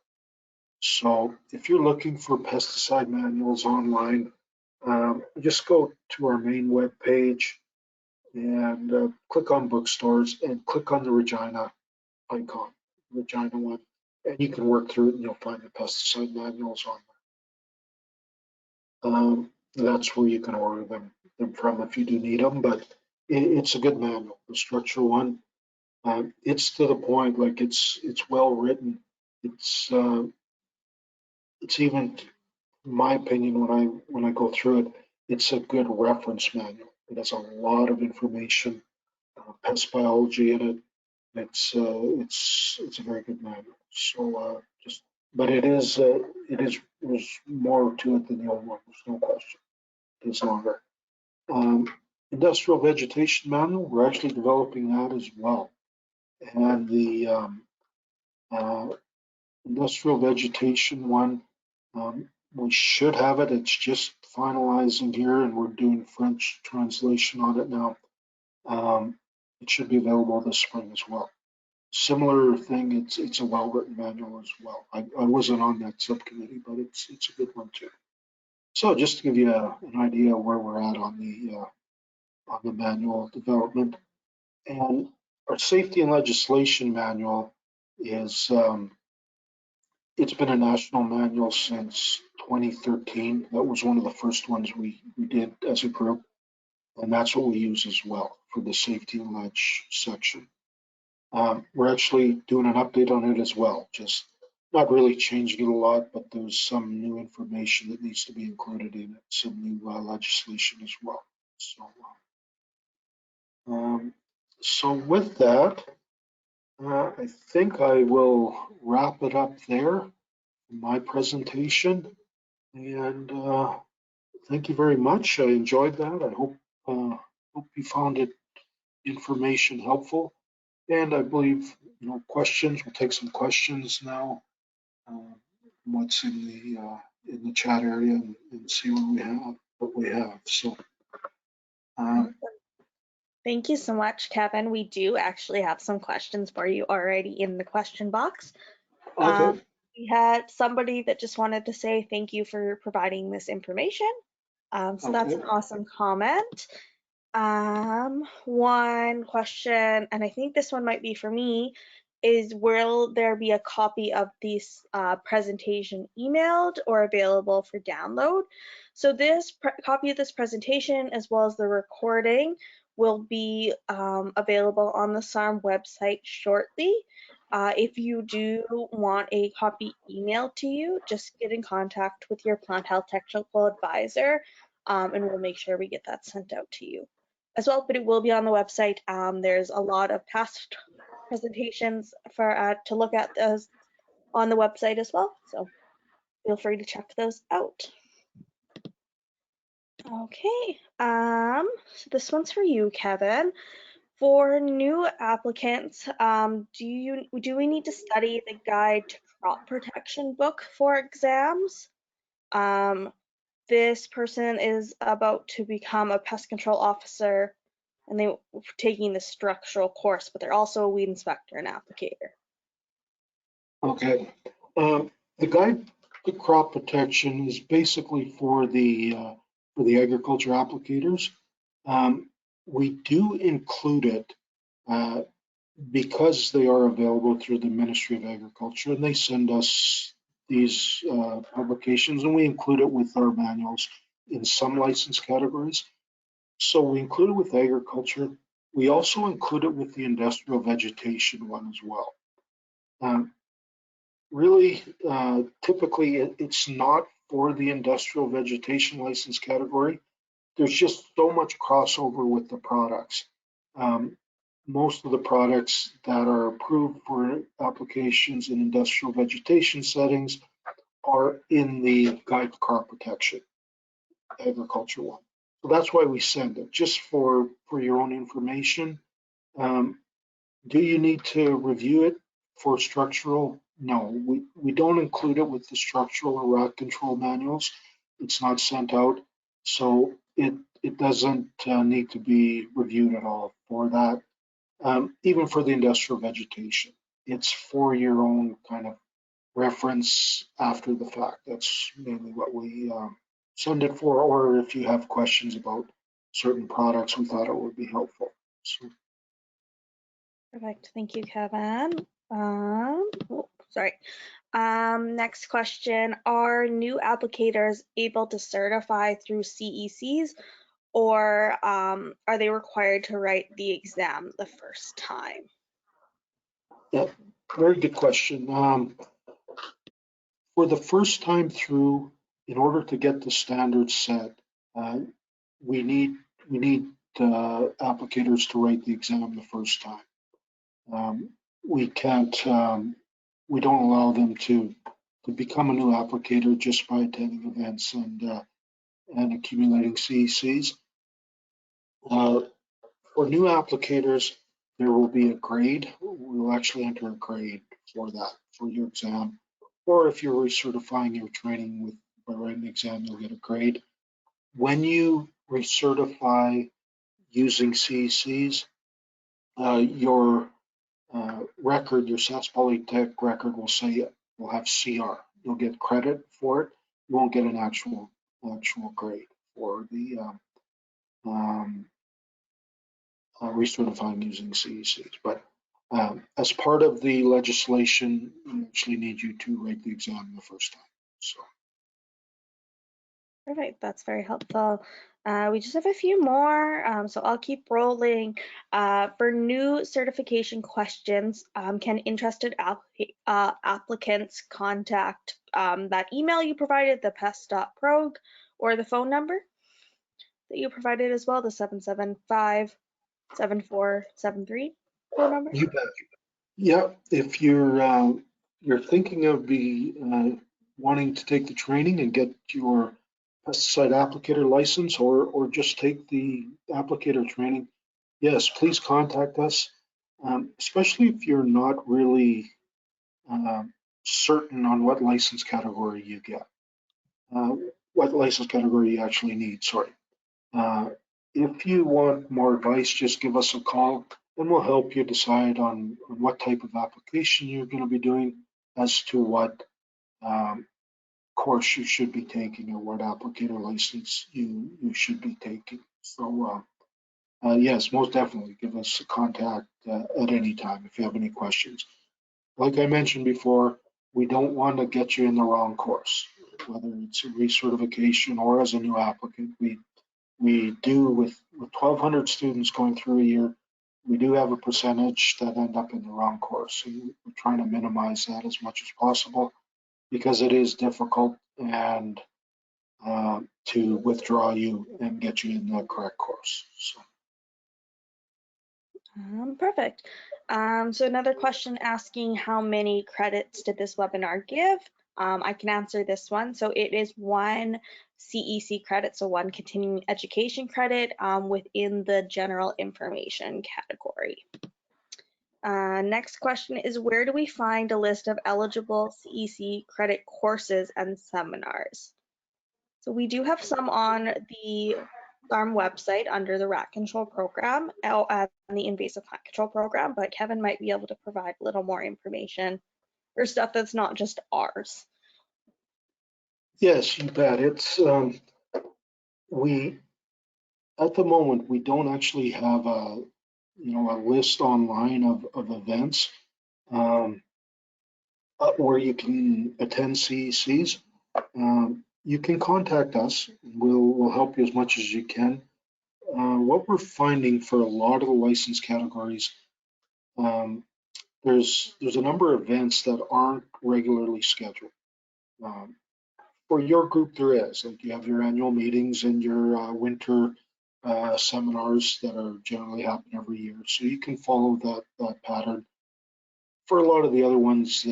So if you're looking for pesticide manuals online, just go to our main web page and click on bookstores and click on the Regina icon, Regina one, and you can work through it and you'll find the pesticide manuals on there. That's where you can order them from if you do need them, but it's a good manual, the structural one. It's to the point, like it's well written. It's even, in my opinion, when I go through it, it's a good reference manual. It has a lot of information, pest biology in it. It's a very good manual. So but it is more to it than the old one. There's no question. It's longer. Industrial vegetation manual. We're actually developing that as well, and the industrial vegetation one. We should have it. It's just finalizing here, and we're doing French translation on it now. It should be available this spring as well. Similar thing. It's a well-written manual as well. I wasn't on that subcommittee, but it's a good one too. So just to give you an idea of where we're at on the manual development, and our safety and legislation manual is it's been a national manual since 2013. That was one of the first ones we did as a group. And that's what we use as well for the safety and ledge section. We're actually doing an update on it as well, just not really changing it a lot, but there's some new information that needs to be included in it, some new legislation as well. So with that, I think I will wrap it up there, my presentation. And thank you very much. I enjoyed that. I hope you found it information helpful. And I believe, questions. We'll take some questions now. What's in the chat area and see what we have. So. Thank you so much, Kevin. We do actually have some questions for you already in the question box. Okay. We had somebody that just wanted to say thank you for providing this information. So that's an awesome comment. One question, and I think this one might be for me, is will there be a copy of this presentation emailed or available for download? So this copy of this presentation, as well as the recording, will be available on the SARM website shortly. If you do want a copy emailed to you, just get in contact with your plant health technical advisor, and we'll make sure we get that sent out to you as well, but it will be on the website. There's a lot of past presentations for to look at those on the website as well, so feel free to check those out. Okay, so this one's for you, Kevin. For new applicants, do we need to study the Guide to Crop Protection book for exams? This person is about to become a pest control officer, and they're taking the structural course, but they're also a weed inspector and applicator. Okay. The Guide to Crop Protection is basically for the agriculture applicators. We do include it because they are available through the Ministry of Agriculture, and they send us these publications, and we include it with our manuals in some license categories. So we include it with agriculture. We also include it with the industrial vegetation one as well. Really, typically it's not for the industrial vegetation license category. There's just so much crossover with the products. Most of the products that are approved for applications in industrial vegetation settings are in the Guide to Crop Protection agriculture one. So that's why we send it, just for your own information. Do you need to review it for structural? No, we don't include it with the structural or rot control manuals. It's not sent out, so it doesn't need to be reviewed at all for that. Even for the industrial vegetation, it's for your own kind of reference after the fact. That's mainly what we send it for, or if you have questions about certain products, we thought it would be helpful. So. Perfect, thank you, Kevin. Sorry. Next question, are new applicators able to certify through CECs, or are they required to write the exam the first time? Yeah, very good question. For the first time through, in order to get the standards set, we need applicators to write the exam the first time. We can't, we don't allow them to become a new applicator just by attending events and accumulating CECs. For new applicators, there will be a grade. We'll actually enter a grade for that, for your exam. Or if you're recertifying your training by writing the exam, you'll get a grade. When you recertify using CECs, your record, your SAS Polytech record will have CR. You'll get credit for it. You won't get an actual grade for the recertifying using CECs. But As part of the legislation, we actually need you to write the exam the first time. So. Perfect, that's very helpful. We just have a few more, so I'll keep rolling. For new certification questions, can interested applicants contact that email you provided, the pest.prog, or the phone number that you provided as well, the 775-7473 phone number? You bet. Yeah, if you're thinking of wanting to take the training and get your pesticide applicator license, or just take the applicator training, yes, please contact us. Especially if you're not really certain on what license category you get, uh, what license category you actually need. Sorry. Uh, if you want more advice, just give us a call and we'll help you decide on what type of application you're going to be doing as to what um, course you should be taking or what applicator license you should be taking. So, yes, most definitely give us a contact at any time if you have any questions. Like I mentioned before, we don't want to get you in the wrong course, whether it's a recertification or as a new applicant. We do with 1,200 students going through a year, we do have a percentage that end up in the wrong course. And we're trying to minimize that as much as possible because it is difficult and to withdraw you and get you in the correct course. So. Perfect. So another question asking how many credits did this webinar give? I can answer this one. So it is one CEC credit, so one continuing education credit within the general information category. Next question is, where do we find a list of eligible CEC credit courses and seminars? So we do have some on the farm website under the rat control program and the invasive plant control program, but Kevin might be able to provide a little more information for stuff that's not just ours. Yes, you bet. It's we at the moment we don't actually have a list online of events where you can attend CECs. You can contact us. We'll help you as much as you can. What we're finding for a lot of the license categories, um, there's a number of events that aren't regularly scheduled. Um, for your group, there is. Like you have your annual meetings and your winter seminars that are generally happen every year. So you can follow that pattern. For a lot of the other ones,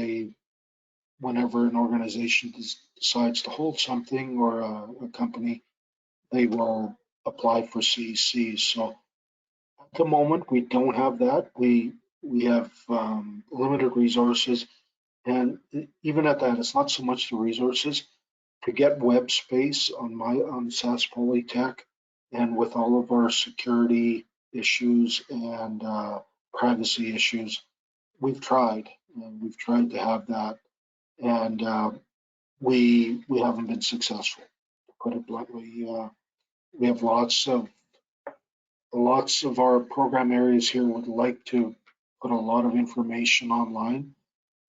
whenever an organization decides to hold something or a company, they will apply for CECs. So at the moment, we don't have that. We have limited resources, and even at that, it's not so much the resources to get web space on SAS Polytech, and with all of our security issues and privacy issues, we've tried and we've tried to have that, and we haven't been successful. To put it bluntly, we have lots of our program areas here would like to put a lot of information online,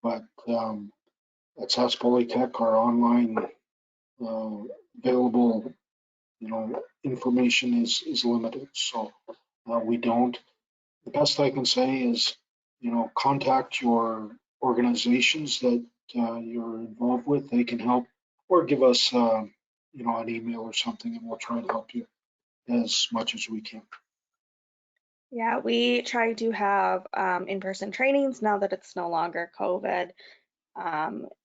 but at SAS Polytech, our online uh, available, information is limited. So we don't. The best I can say is, contact your organizations that you're involved with. They can help, or give us, an email or something, and we'll try and help you as much as we can. Yeah, we try to have in-person trainings now that it's no longer COVID.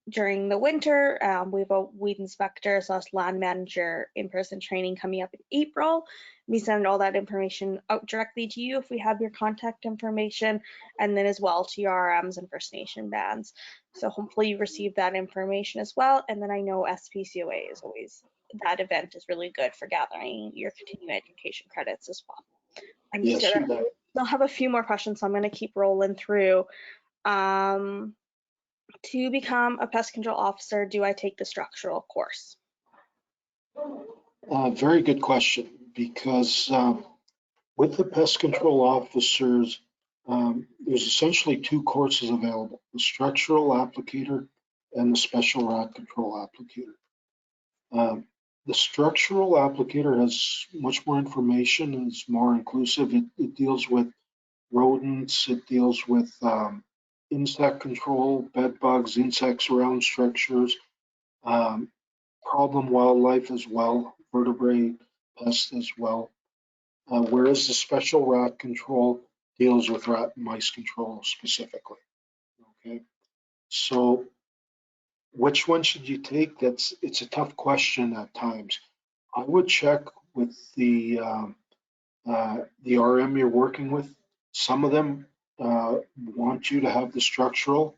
During the winter, we have a weed inspector / land manager in-person training coming up in April. We send all that information out directly to you if we have your contact information, and then as well to your RMs and First Nation bands. So hopefully you receive that information as well. And then I know SPCOA is always, that event is really good for gathering your continuing education credits as well. I'm just Yes, gonna, you bet. I'll have a few more questions, so I'm gonna keep rolling through. To become a pest control officer, do I take the structural course? Very good question, because with the pest control officers, There's essentially two courses available, the structural applicator and the special rat control applicator. The structural applicator has much more information and is more inclusive. It deals with rodents, it deals with insect control, bed bugs, insects around structures, um, problem wildlife as well, vertebrate pests as well. Whereas the special rat control deals with rat and mice control specifically. Okay, so which one should you take? It's a tough question at times. I would check with the RM you're working with. Some of them want you to have the structural.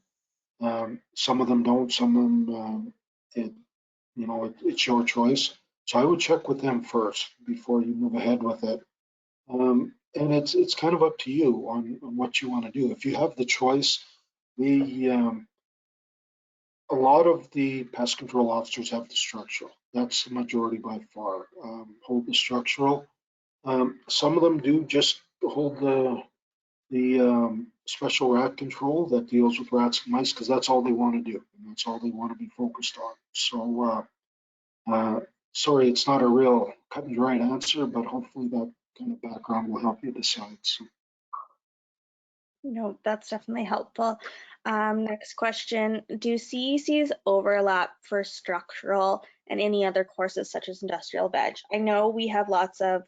Some of them don't. Some of them, it's your choice. So I would check with them first before you move ahead with it. And it's kind of up to you on what you want to do. If you have the choice, the a lot of the pest control officers have the structural. That's the majority by far. Hold the structural. Some of them do just hold the special rat control that deals with rats and mice because that's all they want to do and that's all they want to be focused on. So sorry, it's not a real cut and dried answer, but hopefully that kind of background will help you decide. So. No, that's definitely helpful. Next question, do CECs overlap for structural and any other courses such as industrial veg? I know we have lots of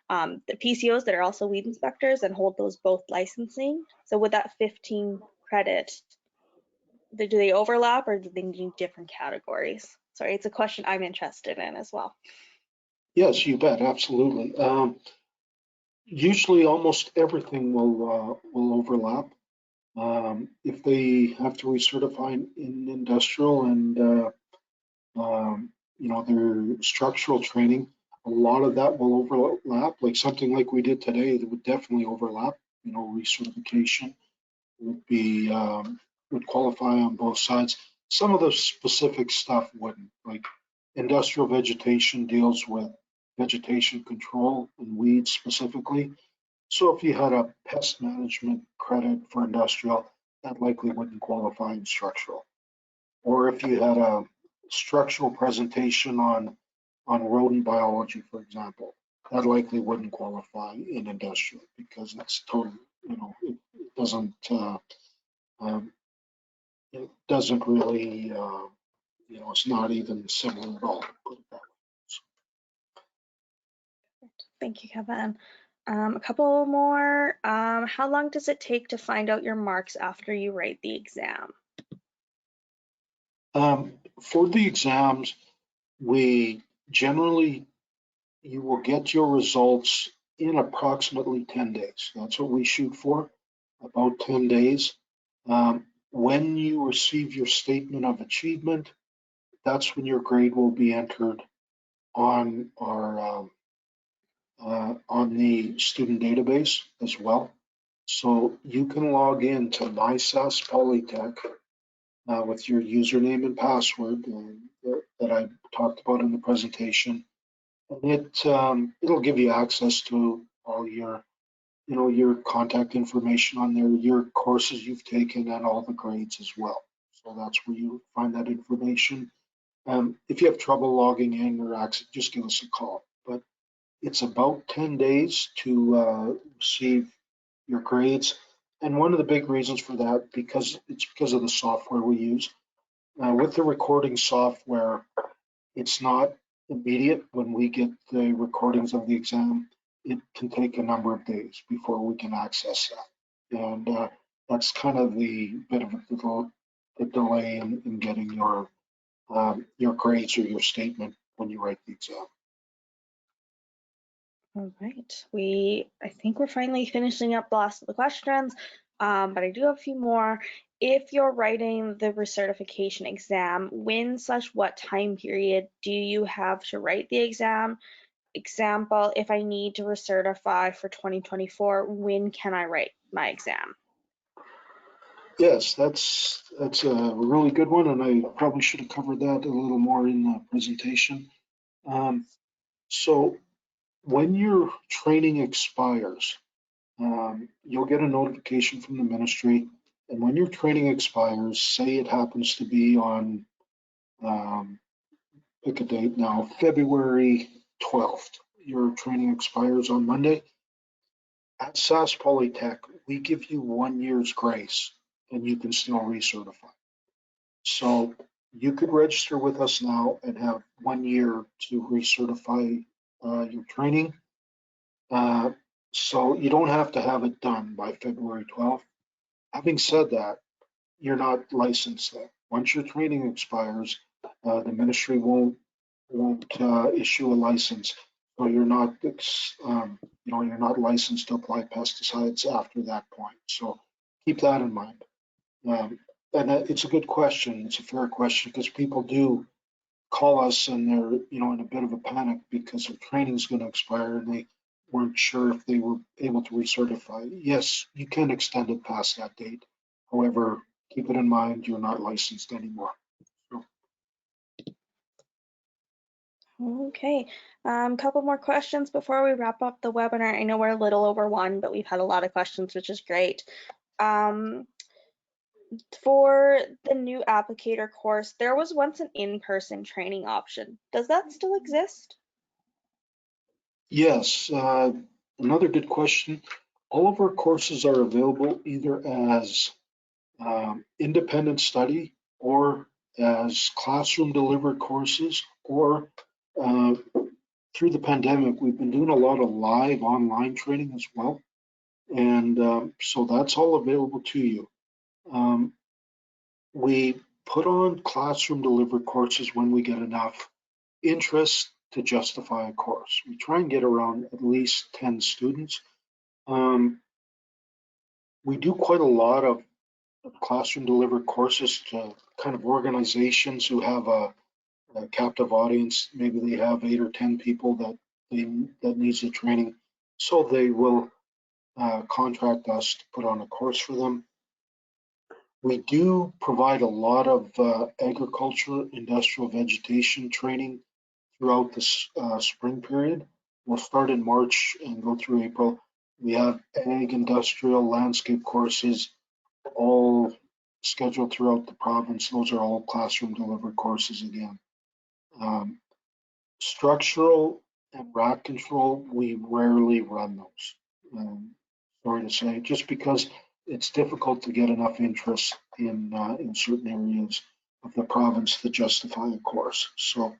the PCOs that are also weed inspectors and hold those both licensing. So with that 15 credit, do they overlap or do they need different categories? Sorry, it's a question I'm interested in as well. Yes, you bet, absolutely. Usually almost everything will overlap. If they have to recertify in industrial and their structural training, a lot of that will overlap. Like something like we did today, that would definitely overlap. Recertification would qualify on both sides. Some of the specific stuff wouldn't. Like industrial vegetation deals with vegetation control and weeds specifically. So if you had a pest management credit for industrial, that likely wouldn't qualify in structural. Or if you had a structural presentation on rodent biology, for example, that likely wouldn't qualify in industrial because it's totally, it doesn't um, it doesn't really, it's not even similar at all. Put it that way. Thank you, Kevin. A couple more. How long does it take to find out your marks after you write the exam? For the exams, we generally, you will get your results in approximately 10 days. That's what we shoot for, about 10 days. When you receive your statement of achievement, that's when your grade will be entered on on the student database as well. So you can log in to MySAS Polytech with your username and password that I talked about in the presentation, and it'll give you access to all your contact information on there, your courses you've taken, and all the grades as well. So that's where you find that information. If you have trouble logging in or access, just give us a call. But it's about 10 days to receive your grades. And one of the big reasons for that, because of the software we use. With the recording software, it's not immediate when we get the recordings of the exam. It can take a number of days before we can access that. And that's kind of the bit of the delay in getting your grades or your statement when you write the exam. All right, I think we're finally finishing up the last of the questions, but I do have a few more. If you're writing the recertification exam, when/what time period do you have to write the exam? Example, if I need to recertify for 2024, when can I write my exam? Yes, that's a really good one, and I probably should have covered that a little more in the presentation. So when your training expires, you'll get a notification from the ministry. And when your training expires, say it happens to be on, pick a date now, February 12th, your training expires on Monday. At SAS Polytech, we give you 1 year's grace and you can still recertify. So you could register with us now and have 1 year to recertify your training. So you don't have to have it done by February 12th. Having said that, you're not licensed then. Once your training expires, the ministry won't issue a license. So you're not, you're not licensed to apply pesticides after that point. So keep that in mind. And it's a good question. It's a fair question because people do call us and they're, in a bit of a panic because their training is going to expire and they weren't sure if they were able to recertify. Yes, you can extend it past that date. However, keep it in mind, you're not licensed anymore. So, Okay, couple more questions before we wrap up the webinar. I know we're a little over one, but we've had a lot of questions, which is great. For the new applicator course, there was once an in-person training option. Does that still exist? yes, another good question. All of our courses are available either as independent study or as classroom delivered courses, or uh, through the pandemic, we've been doing a lot of live online training as well. And so that's all available to you. Um, we put on classroom delivered courses when we get enough interest to justify a course. We try and get around at least 10 students. Um, we do quite a lot of classroom delivered courses to kind of organizations who have a captive audience. Maybe they have 8 or 10 people that needs the training, so they will contract us to put on a course for them. We do provide a lot of agriculture, industrial vegetation training throughout this spring period. We'll start in March and go through April. We have ag, industrial, landscape courses all scheduled throughout the province. Those are all classroom delivered courses again. Um, Structural and rat control, we rarely run those. Sorry to say, just because it's difficult to get enough interest in certain areas of the province to justify a course. So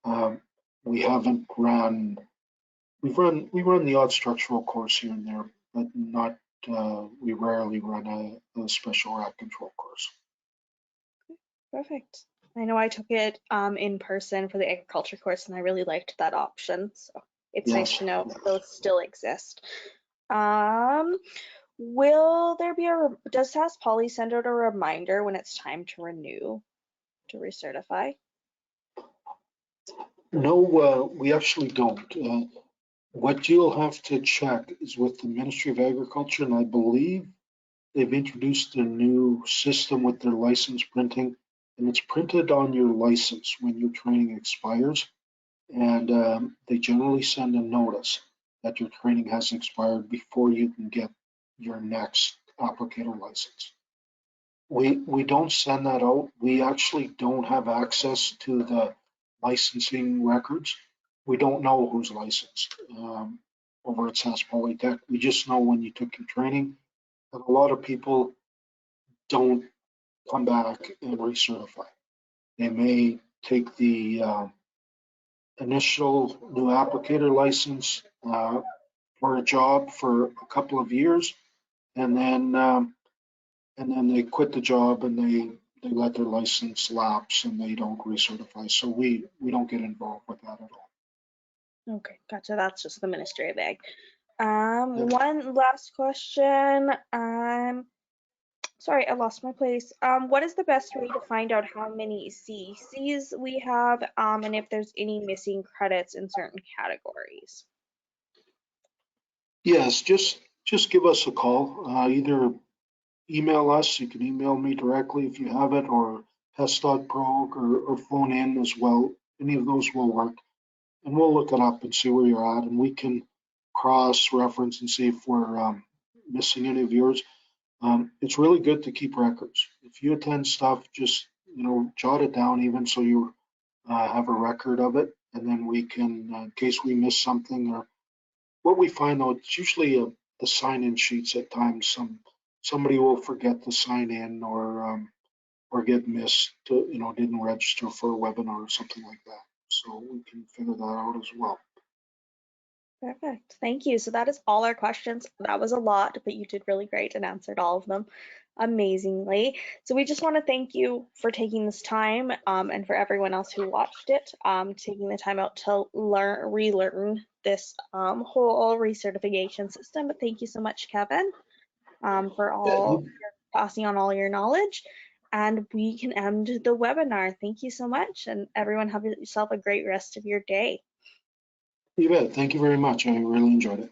um, we haven't run. We run the odd structural course here and there, but not. We rarely run a special rat control course. Perfect. I know I took it in person for the agriculture course and I really liked that option. So it's nice Yes. to know those still exist. Will there be does SAS Poly send out a reminder when it's time to renew, to recertify? No, we actually don't. What you'll have to check is with the Ministry of Agriculture, and I believe they've introduced a new system with their license printing, and it's printed on your license when your training expires. And they generally send a notice that your training has expired before you can get your next applicator license. We don't send that out. We actually don't have access to the licensing records. We don't know who's licensed over at SAS Polytech. We just know when you took your training. And a lot of people don't come back and recertify. They may take the initial new applicator license for a job for a couple of years, and then they quit the job and they let their license lapse and they don't recertify. So we don't get involved with that at all. Okay, gotcha. That's just the Ministry of Ag. Yep. One last question. Sorry, I lost my place. What is the best way to find out how many CECs we have, and if there's any missing credits in certain categories? Yes, just give us a call. Either email us. You can email me directly if you have it, or pest.prog, or phone in as well. Any of those will work, and we'll look it up and see where you're at, and we can cross-reference and see if we're missing any of yours. It's really good to keep records. If you attend stuff, just jot it down even so you have a record of it, and then we can, in case we miss something, or what we find though, it's usually the sign-in sheets at times. Somebody will forget to sign in or get missed, didn't register for a webinar or something like that. So we can figure that out as well. Perfect. Thank you. So that is all our questions. That was a lot, but you did really great and answered all of them amazingly. So we just want to thank you for taking this time, and for everyone else who watched it, taking the time out to relearn this whole recertification system. But thank you so much, Kevin, for passing on all your knowledge. And we can end the webinar. Thank you so much, and everyone have yourself a great rest of your day. You bet. Thank you very much. I really enjoyed it.